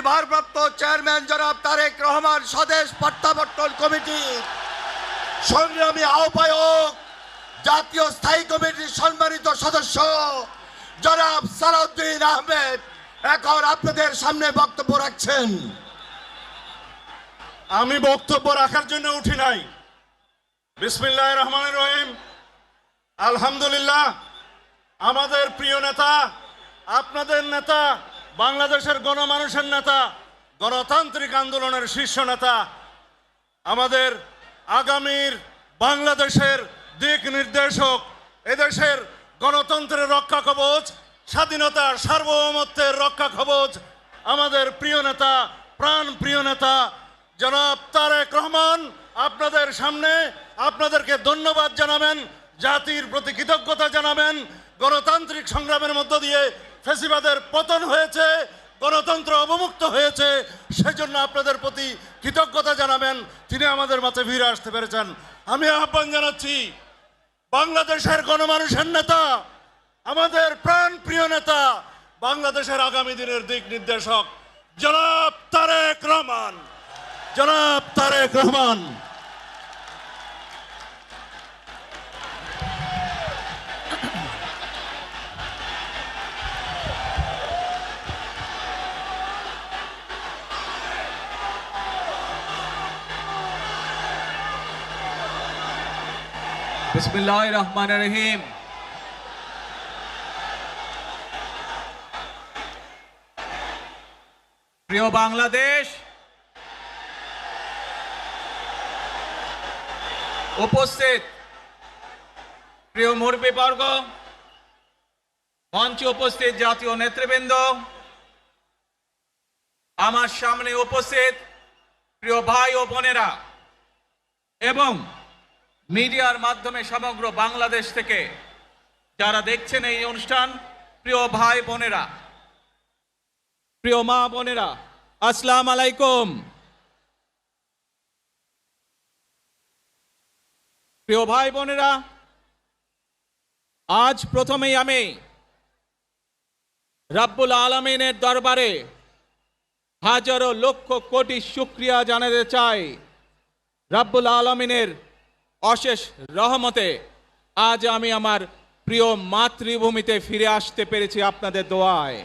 ভারপ্রাপ্ত চেয়ারম্যান জনাব তারেক রহমান স্বদেশ প্রত্যাবর্তন কমিটির সংগ্রামী আহ্বায়ক, জাতীয় স্থায়ী কমিটির সম্মানিত সদস্য জনাব সালাউদ্দিন আহমেদ এখন আপনাদের সামনে বক্তব্য রাখছেন। আমি বক্তব্য রাখার জন্য উঠি নাই। বিসমিল্লাহির রহমানির রহিম। আলহামদুলিল্লাহ, আমাদের প্রিয় নেতা, আপনাদের নেতা, বাংলাদেশের গণমানুষের নেতা, গণতান্ত্রিক আন্দোলনের শীর্ষ নেতা, আমাদের আগামীর বাংলাদেশের দিক নির্দেশক, এদেশের গণতন্ত্রের রক্ষা কবচ, স্বাধীনতার সার্বভৌমত্বের রক্ষা কবচ, আমাদের প্রিয় নেতা, প্রাণ প্রিয় নেতা জনাব তারেক রহমান আপনাদের সামনে আপনাদেরকে ধন্যবাদ জানাবেন, জাতির প্রতি কৃতজ্ঞতা জানাবেন। গণতান্ত্রিক সংগ্রামের মধ্য দিয়ে ফ্যাসিবাদের পতন হয়েছে, গণতন্ত্র অবমুক্ত হয়েছে, সেজন্য আপনাদের প্রতি কৃতজ্ঞতা জানাবেন। তিনি আমাদের মাঝে ফিরে আসতে পেরেছেন। আমি আহ্বান জানাচ্ছি বাংলাদেশের গণমানুষের নেতা, আমাদের প্রাণ প্রিয় নেতা, বাংলাদেশের আগামী দিনের দিক নির্দেশক জনাব তারেক রহমান, জনাব তারেক রহমান। বিসমিল্লাহির রহমানির রহিম। প্রিয় বাংলাদেশ, উপস্থিত প্রিয় মুরব্বীবর্গ, মঞ্চে উপস্থিত জাতীয় নেতৃবৃন্দ, আমার সামনে উপস্থিত প্রিয় ভাই ও বোনেরা এবং মিডিয়ার মাধ্যমে সমগ্র বাংলাদেশ থেকে যারা দেখছেন এই অনুষ্ঠান, প্রিয় ভাই বোনেরা, প্রিয় মা বোনেরা, আসসালামু আলাইকুম। প্রিয় ভাই বোনেরা, আজ প্রথমেই আমি রব্বুল আলামিনের দরবারে হাজারো লক্ষ কোটি শুকরিয়া জানাতে চাই। রব্বুল আলামিনের অশেষ রহমতে আজ আমি আমার প্রিয় মাতৃভূমিতে ফিরে আসতে পেরেছি আপনাদের দোয়ায়।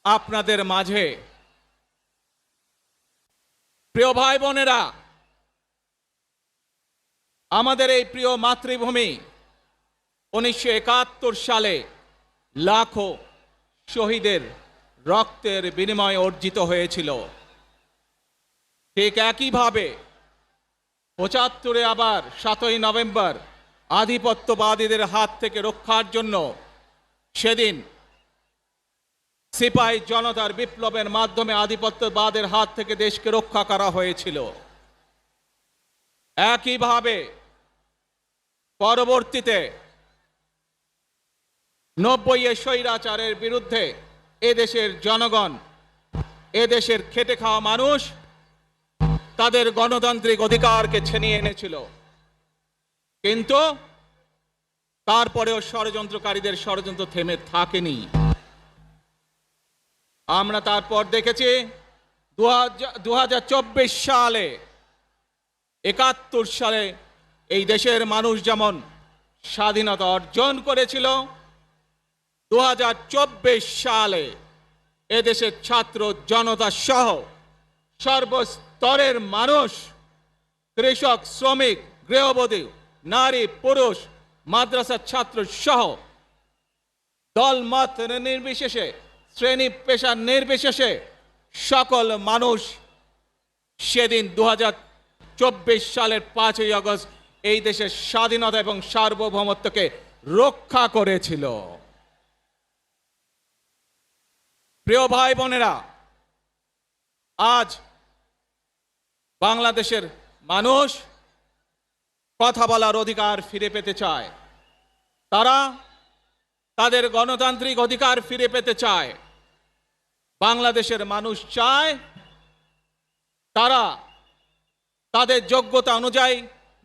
আপনাদের মাঝে প্রিয় ভাই বোনেরা, আমাদের এই প্রিয় মাতৃভূমি 1971 সালে লাখো শহীদের রক্তের বিনিময়ে অর্জিত হয়েছিল। ঠিক একইভাবে 75-এ আবার 7ই নভেম্বর আধিপত্যবাদীদের হাত থেকে রক্ষার জন্য সেদিন সিপাহী জনতার বিপ্লবের মাধ্যমে আধিপত্যবাদের হাত থেকে দেশকে রক্ষা করা হয়েছিল। একইভাবে পরবর্তীতে 90-এ স্বৈরাচারের বিরুদ্ধে এদেশের জনগণ, এদেশের খেটে খাওয়া মানুষ তাদের গণতান্ত্রিক অধিকারকে ছিনিয়ে এনেছিল। কিন্তু তারপরেও ষড়যন্ত্রকারীদের ষড়যন্ত্র থেমে থাকেনি। আমরা তারপর দেখেছি 2024 সালে, 71 সালে এই দেশের মানুষ যেমন স্বাধীনতা অর্জন করেছিল, 2024 সালে এদেশের ছাত্র জনতা সহ সর্বস্তরের মানুষ, কৃষক, শ্রমিক, গৃহবধূ, নারী, পুরুষ, মাদ্রাসার ছাত্র সহ দল মত নির্বিশেষে, শ্রেণী পেশা নির্বিশেষে সকল মানুষ সেদিন 2024 সালের 5ই আগস্ট এই দেশের স্বাধীনতা এবং সার্বভৌমত্বকে রক্ষা করেছিল। প্রিয় ভাই বোনেরা, আজ বাংলাদেশের মানুষ কথা বলার অধিকার ফিরে পেতে চায়। তারা তাদের গণতান্ত্রিক অধিকার ফিরে পেতে চায়। বাংলাদেশের মানুষ চায় তারা তাদের যোগ্যতা অনুযায়ী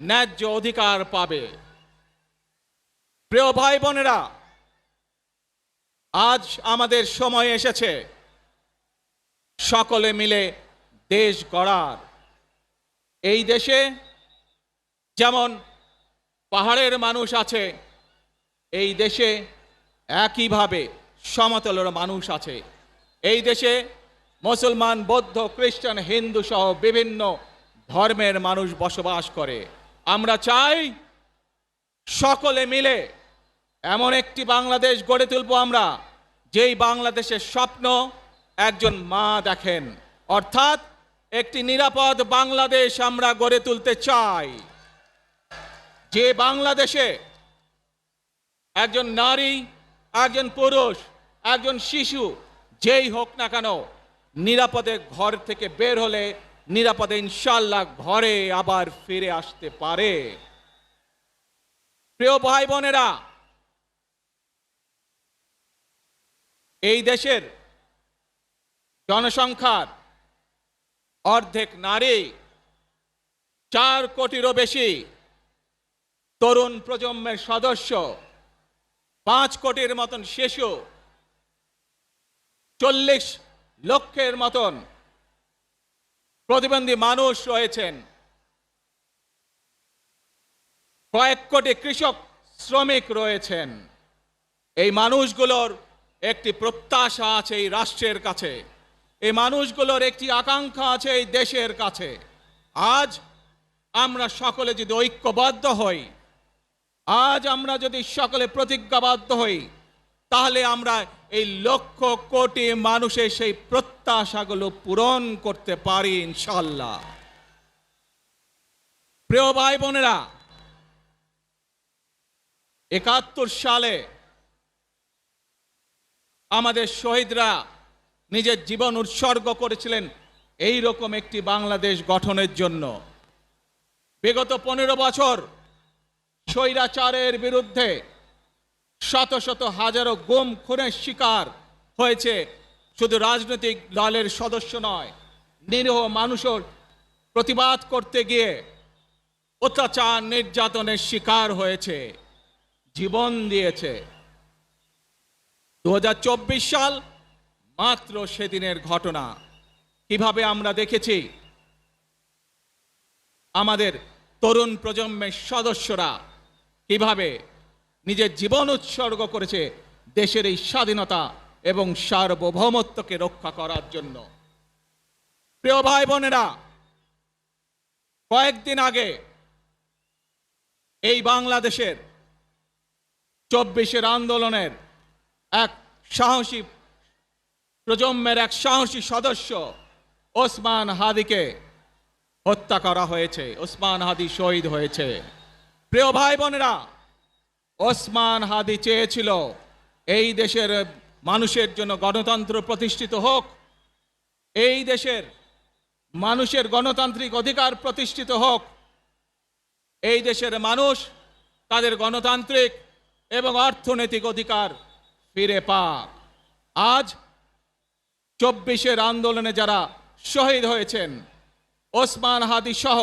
ন্যায্য অধিকার পাবে। প্রিয় ভাই বোনেরা, আজ আমাদের সময় এসেছে সকলে মিলে দেশ গড়ার। এই দেশে যেমন পাহাড়ের মানুষ আছে, এই দেশে একইভাবে সমতলের মানুষ আছে। এই দেশে মুসলমান, বৌদ্ধ, খ্রিস্টান, হিন্দু সহ বিভিন্ন ধর্মের মানুষ বসবাস করে। আমরা চাই সকলে মিলে এমন একটি বাংলাদেশ গড়ে তুলব আমরা, যেই বাংলাদেশের স্বপ্ন একজন মা দেখেন, অর্থাৎ একটি নিরাপদ বাংলাদেশ আমরা গড়ে তুলতে চাই। যে বাংলাদেশে একজন নারী, একজন পুরুষ, একজন শিশু যেই হোক না কেন নিরাপদে ঘর থেকে বের হলে নিরাপদে ইনশাআল্লাহ ঘরে আবার ফিরে আসতে পারে। প্রিয় ভাই বোনেরা, এই দেশের জনসংখ্যার অর্ধেক নারী, 4 কোটিরও বেশি তরুণ প্রজন্মের সদস্য, 5 কোটির মতন শিশু, 40 লক্ষের মতন প্রতিবন্ধী মানুষ রয়েছেন, কয়েক কোটি কৃষক শ্রমিক রয়েছেন। এই মানুষগুলোর একটি প্রত্যাশা আছে এই রাষ্ট্রের কাছে, এই মানুষগুলোর একটি আকাঙ্ক্ষা আছে এই দেশের কাছে। আজ আমরা সকলে যদি ঐক্যবদ্ধ হই, আজ আমরা যদি সকলে প্রতিজ্ঞাবদ্ধ হই, তাহলে আমরা এই লক্ষ কোটি মানুষের সেই প্রত্যাশাগুলো পূরণ করতে পারি ইনশাআল্লাহ। প্রিয় ভাই বোনেরা, 71 সালে আমাদের শহীদরা নিজের জীবন উৎসর্গ করেছিলেন এই রকম একটি বাংলাদেশ গঠনের জন্য। বিগত 15 বছর স্বৈরাচারের বিরুদ্ধে শত শত হাজারো গুম খুনের শিকার হয়েছে শুধু রাজনৈতিক দলের সদস্য নয়, নিরীহ মানুষের প্রতিবাদ করতে গিয়ে অত্যাচার নির্যাতনের শিকার হয়েছে, জীবন দিয়েছে। 2024 সাল মাত্র সেদিনের ঘটনা। কিভাবে আমরা দেখেছি আমাদের তরুণ প্রজন্মের সদস্যরা কিভাবে নিজের জীবন উৎসর্গ করেছে দেশের এই স্বাধীনতা এবং সার্বভৌমত্বকে রক্ষা করার জন্য। প্রিয় ভাই বোনেরা, কয়েকদিন আগে এই বাংলাদেশের 24 আন্দোলনের এক সাহসী প্রজন্মের এক সাহসী সদস্য ওসমান হাদিকে হত্যা করা হয়েছে। ওসমান হাদি শহীদ হয়েছে। প্রিয় ভাই বোনেরা, ওসমান হাদি চেয়েছিল এই দেশের মানুষের জন্য গণতন্ত্র প্রতিষ্ঠিত হোক, এই দেশের মানুষের গণতান্ত্রিক অধিকার প্রতিষ্ঠিত হোক, এই দেশের মানুষ তাদের গণতান্ত্রিক এবং অর্থনৈতিক অধিকার ফিরে পাক। আজ 24 আন্দোলনে যারা শহীদ হয়েছেন, ওসমান হাদি সহ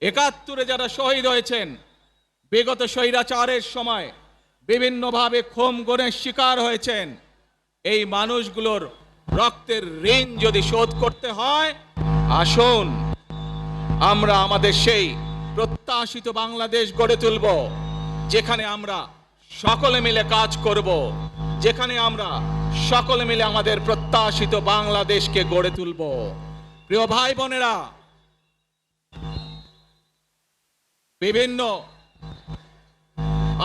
71 যারা শহীদ হয়েছেন, বিগত স্বৈরাচারের সময় বিভিন্নভাবে খুন গুমের শিকার হয়েছেন, এই মানুষগুলোর রক্তের ঋণ যদি শোধ করতে হয়, আসুন আমরা আমাদের সেই প্রত্যাশিত বাংলাদেশ গড়ে তুলব, যেখানে আমরা সকলে মিলে কাজ করব, যেখানে আমরা সকলে মিলে আমাদের প্রত্যাশিত বাংলাদেশকে গড়ে তুলব। প্রিয় ভাই বোনেরা, বিভিন্ন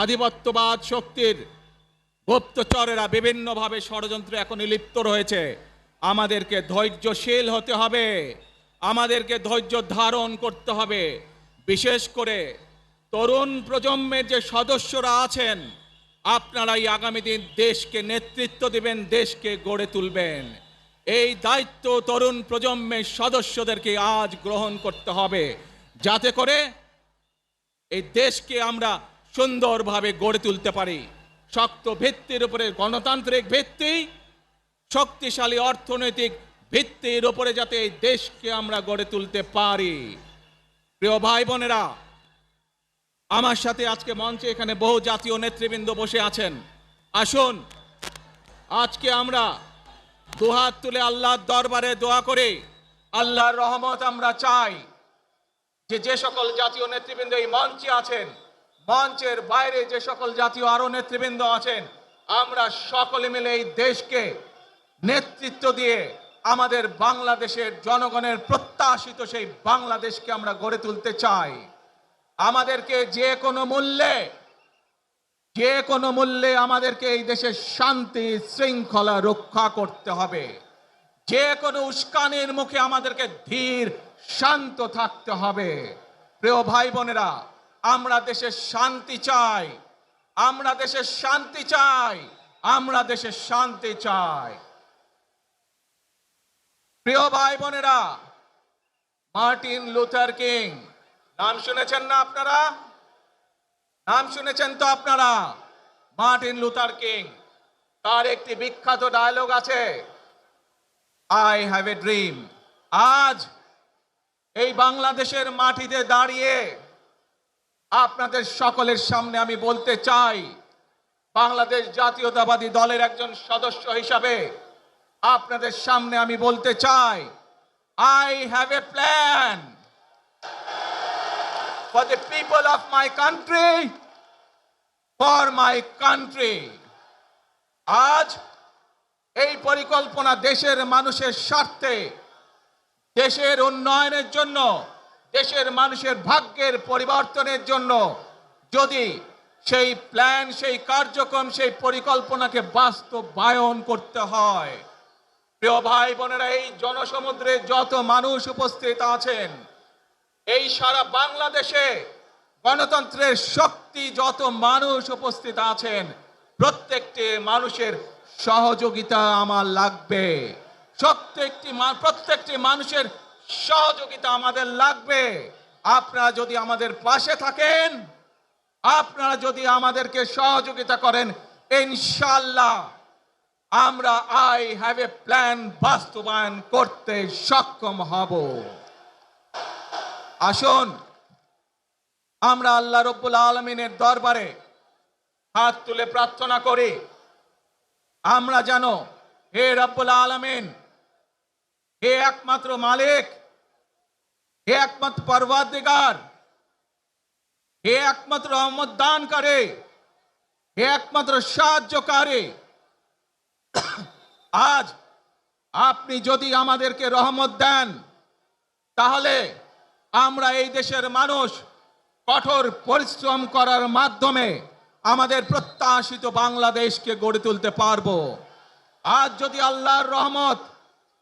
আধিপত্যবাদ শক্তির গুপ্তচরেরা বিভিন্নভাবে ষড়যন্ত্রে এখন লিপ্ত রয়েছে। আমাদেরকে ধৈর্যশীল হতে হবে, আমাদেরকে ধৈর্য ধারণ করতে হবে। বিশেষ করে তরুণ প্রজন্মের যে সদস্যরা আছেন, আপনারাই আগামী দিন দেশকে নেতৃত্ব দিবেন, দেশকে গড়ে তুলবেন। এই দায়িত্ব তরুণ প্রজন্মের সদস্যদেরকে আজ গ্রহণ করতে হবে, যাতে করে এই দেশকে আমরা সুন্দরভাবে গড়ে তুলতে পারি। শক্ত ভিত্তির উপরে গণতান্ত্রিক ভিত্তি, শক্তিশালী অর্থনৈতিক ভিত্তির উপরে যাতে এই দেশকে আমরা গড়ে তুলতে পারি। প্রিয় ভাই বোনেরা, আমার সাথে আজকে মঞ্চে এখানে বহু জাতীয় নেতৃবৃন্দ বসে আছেন। আসুন আজকে আমরা দুহাত তুলে আল্লাহর দরবারে দোয়া করে আল্লাহর রহমত আমরা চাই। যে সকল জাতীয় নেতৃবৃন্দ এই মঞ্চে আছেন, মঞ্চের বাইরে যে সকল জাতীয় আরো নেতৃবৃন্দ আছেন, আমরা সকলে মিলে এই দেশকে নেতৃত্ব দিয়ে আমাদের বাংলাদেশের জনগণের প্রত্যাশিত সেই বাংলাদেশকে আমরা গড়ে তুলতে চাই। আমাদেরকে যে কোনো মূল্যে আমাদেরকে এই দেশের শান্তি শৃঙ্খলা রক্ষা করতে হবে। যে কোনো উস্কানির মুখে আমাদেরকে ধীর শান্ত থাকতে হবে। প্রিয় ভাই বোনেরা, আমরা দেশের শান্তি চাই, আমরা দেশের শান্তি চাই, আমরা দেশের শান্তি চাই। প্রিয় ভাই বোনেরা, মার্টিন লুথার কিং নাম শুনেছেন না আপনারা? নাম শুনেছেন তো আপনারা? মার্টিন লুথার কিং, তার একটি বিখ্যাত ডায়লগ আছে, আই হ্যাভ এ ড্রিম। আজ এই বাংলাদেশের মাটিতে দাঁড়িয়ে আপনাদের সকলের সামনে আমি বলতে চাই, বাংলাদেশ জাতীয়তাবাদী দলের একজন সদস্য হিসাবে আপনাদের সামনে আমি বলতে চাই, I have a plan for the people of my country, for my country. আজ এই পরিকল্পনা দেশের মানুষের স্বার্থে, দেশের উন্নয়নের জন্য, দেশের মানুষের ভাগ্যের পরিবর্তনের জন্য যদি সেই প্ল্যান, সেই কার্যক্রম, সেই পরিকল্পনাকে বাস্তবায়ন করতে হয়, প্রিয় ভাই বোনেরা, এই জনসমুদ্রে যত মানুষ উপস্থিত আছেন, এই সারা বাংলাদেশে গণতন্ত্রের শক্তি যত মানুষ উপস্থিত আছেন, প্রত্যেকটি মানুষের সহযোগিতা আমার লাগবে। প্রত্যেকটি মানুষের সহযোগিতা আমাদের লাগবে। আপনারা যদি আমাদের পাশে থাকেন, আপনারা যদি আমাদেরকে সহযোগিতা করেন, ইনশাআল্লাহ আমরা আই হ্যাভ এ প্ল্যান বাস্তবায়ন করতে সক্ষম হব। আসুন আমরা আল্লাহ রব্বুল আলামিনের দরবারে হাত তুলে প্রার্থনা করি, আমরা জানো, হে রব্বুল আলামিন, হে একমাত্র মালিক, হে একমাত্র পরওয়ারদিগার, হে একমাত্র রহমত দানকারী, হে একমাত্র সাহায্যকারী, আজ আপনি যদি আমাদেরকে রহমত দেন, তাহলে আমরা এই দেশের মানুষ কঠোর পরিশ্রম করার মাধ্যমে আমাদের প্রত্যাশিত বাংলাদেশকে গড়ে তুলতে পারবো। আজ যদি আল্লাহর রহমত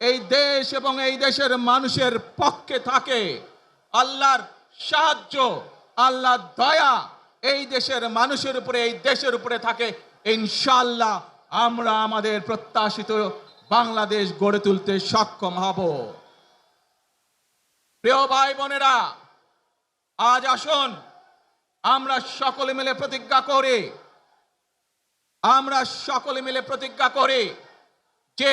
এই দেশ এবং এই দেশের মানুষের পক্ষে থাকে, আল্লাহর সাহায্য, আল্লাহর দয়া এই দেশের মানুষের উপরে, এই দেশের উপরে থাকে, ইনশাআল্লাহ আমরা আমাদের প্রত্যাশিত বাংলাদেশ গড়ে তুলতে সক্ষম হব। প্রিয় ভাই বোনেরা, আজ আসুন আমরা সকলে মিলে প্রতিজ্ঞা করি, আমরা সকলে মিলে প্রতিজ্ঞা করি যে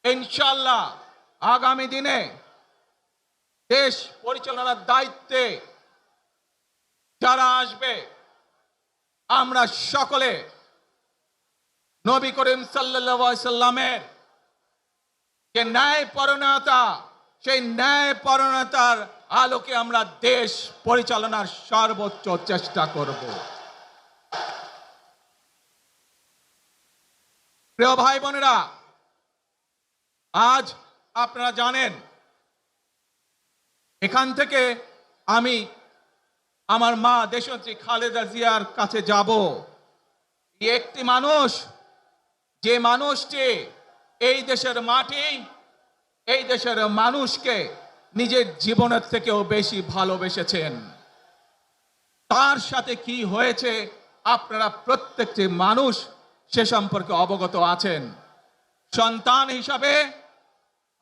ইনশাআল্লাহ আগামী দিনে দেশ পরিচালনার দায়িত্বে যারা আসবে, আমরা সকলে নবী করিম সাল্লাল্লাহু আলাইহি সাল্লামের যে ন্যায়পরায়ণতা, সেই ন্যায়পরায়ণতার আলোকে আমরা দেশ পরিচালনার সর্বোচ্চ চেষ্টা করব। প্রিয় ভাই বোনেরা, আজ আপনারা জানেন, এখান থেকে আমি আমার মা দেশনেত্রী খালেদা জিয়ার কাছে যাব। একটি মানুষ, যে মানুষটি এই দেশের মাটি, এই দেশের মানুষকে নিজের জীবনের থেকেও বেশি ভালোবেসেছেন, তার সাথে কি হয়েছে আপনারা প্রত্যেকটি মানুষ সে সম্পর্কে অবগত আছেন। সন্তান হিসাবে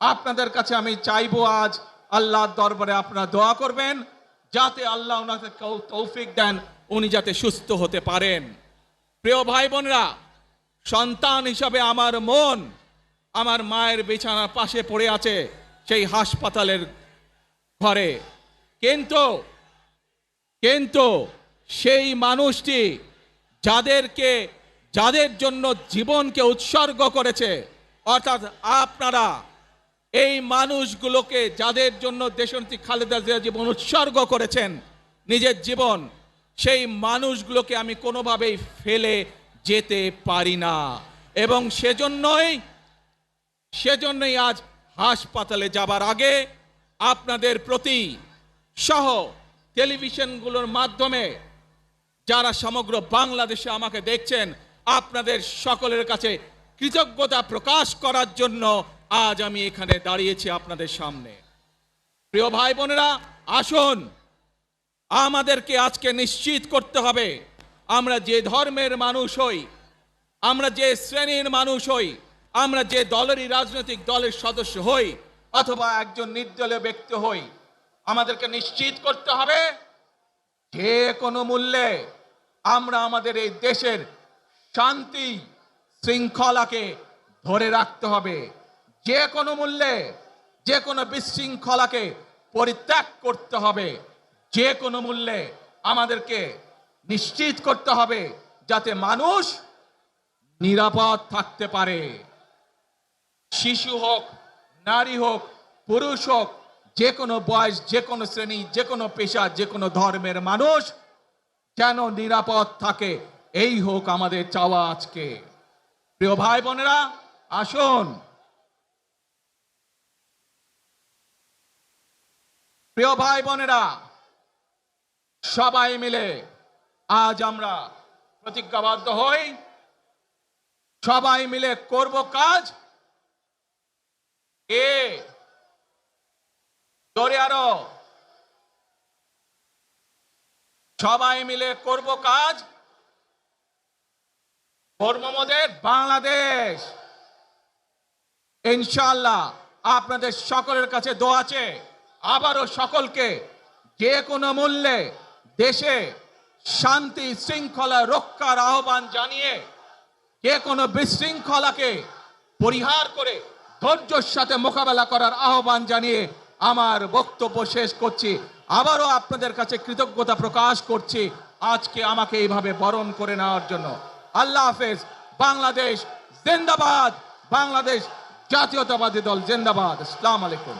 আপনাদের কাছে আমি চাইবো, আজ আল্লাহর দরবারে আপনারা দোয়া করবেন, যাতে আল্লাহ ওনাকে তৌফিক দেন, উনি যাতে সুস্থ হতে পারেন। প্রিয় ভাই বোনেরা, সন্তান হিসাবে আমার মন আমার মায়ের বিছানার পাশে পড়ে আছে সেই হাসপাতালের ঘরে, কিন্তু সেই মানুষটি যাদের জন্য জীবনকে উৎসর্গ করেছে, অর্থাৎ আপনারা এই মানুষগুলোকে, যাদের জন্য দেশনেত্রী খালেদা জিয়া জীবন উৎসর্গ করেছেন নিজের জীবন, সেই মানুষগুলোকে আমি কোনোভাবেই ফেলে যেতে পারি না। এবং সেজন্যই আজ হাসপাতালে যাবার আগে আপনাদের প্রতি সহ টেলিভিশনগুলোর মাধ্যমে যারা সমগ্র বাংলাদেশে আমাকে দেখছেন, আপনাদের সকলের কাছে কৃতজ্ঞতা প্রকাশ করার জন্য আজ আমি এখানে দাঁড়িয়েছি আপনাদের সামনে। প্রিয় ভাই বোনেরা, আসুন আমাদেরকে আজকে নিশ্চিত করতে হবে, আমরা যে ধর্মের মানুষ হই, আমরা যে শ্রেণীর মানুষ হই, আমরা যে দলেরই রাজনৈতিক দলের সদস্য হই অথবা একজন নির্দলীয় ব্যক্তি হই, আমাদেরকে নিশ্চিত করতে হবে যে কোনো মূল্যে আমরা আমাদের এই দেশের শান্তি শৃঙ্খলাকে ধরে রাখতে হবে। যে কোনো মূল্যে যে কোনো বিশৃঙ্খলাকে পরিত্যাগ করতে হবে। যে কোনো মূল্যে আমাদেরকে নিশ্চিত করতে হবে যাতে মানুষ নিরাপদ থাকতে পারে। শিশু হোক, নারী হোক, পুরুষ হোক, যে কোনো বয়স, যে কোনো শ্রেণী, যে কোনো পেশা, যে কোনো ধর্মের মানুষ যেন নিরাপদ থাকে, এই হোক আমাদের চাওয়া আজকে। প্রিয় ভাই বোনেরা, আসুন প্রিয় ভাই বোনেরা, সবাই মিলে আজ আমরা প্রতিজ্ঞাবদ্ধ হই, সবাই মিলে করব কাজ। জোরে আরো, সবাই মিলে করব কাজ, কর্মমোদের বাংলাদেশ। ইনশাআল্লাহ আপনাদের সকলের কাছে দোয়া আছে, আবারও সকলকে যে কোনো মূল্যে দেশে শান্তি শৃঙ্খলা রক্ষার আহ্বান জানিয়ে যে কোনো বিশৃঙ্খলাকে পরিহার করে ধৈর্যের সাথে মোকাবেলা করার আহ্বান জানিয়ে আমার বক্তব্য শেষ করছি। আবারও আপনাদের কাছে কৃতজ্ঞতা প্রকাশ করছি আজকে আমাকে এইভাবে বরণ করে নেওয়ার জন্য। আল্লাহ হাফেজ। বাংলাদেশ জিন্দাবাদ, বাংলাদেশ জাতীয়তাবাদী দল জিন্দাবাদ। আসসালামু আলাইকুম।